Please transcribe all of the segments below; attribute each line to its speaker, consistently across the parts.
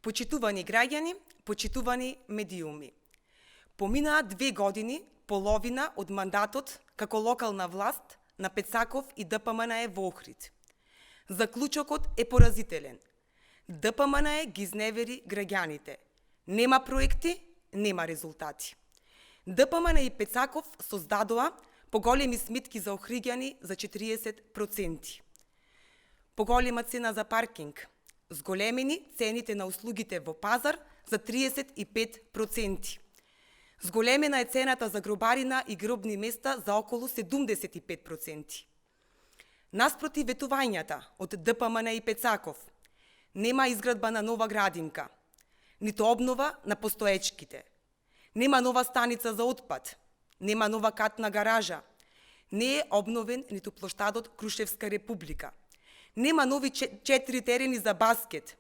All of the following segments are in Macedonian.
Speaker 1: Почитувани граѓани, почитувани медиуми. Поминаа 2 години, половина од мандатот како локална власт на Пецаков и ДПМНЕ во Охрид. Заклучокот е поразителен. ДПМНЕ ги изневери граѓаните. Нема проекти, нема резултати. ДПМНЕ и Пецаков создадоа поголеми сметки за охриѓани за 40%. Поголема цена за паркинг, зголемени цените на услугите во пазар за 35%. Зголемена е цената за гробарина и гробни места за околу 75%. Наспроти ветувањата од ДПМНЕ и Пецаков, нема изградба на нова градинка, нито обнова на постоечките. Нема нова станица за отпад, нема нова катна гаража, не е обновен ниту плоштадот Крушевска република. Нема нови 4 терени за баскет,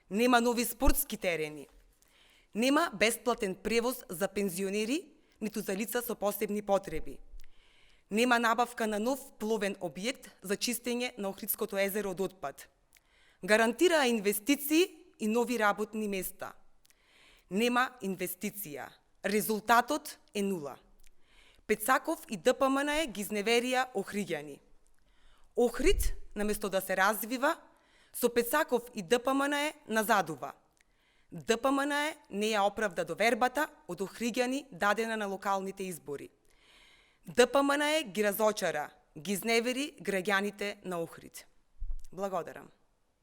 Speaker 1: нема нови спортски терени, нема бесплатен превоз за пензионери, ниту за лица со посебни потреби. Нема набавка на нов пловен објект за чистење на Охридското езеро од отпад. Гарантираа инвестиции и нови работни места. Нема инвестиција. Резултатот е нула. Пецаков и ДПМНЕ ги изневерија охриѓани. Охрид, наместо да се развива, со Пецаков и ДПМНЕ назадува. ДПМНЕ не ја оправда довербата од охриѓани дадена на локалните избори. ДПМНЕ ги разочара, ги изневери граѓаните на Охрид. Благодарам.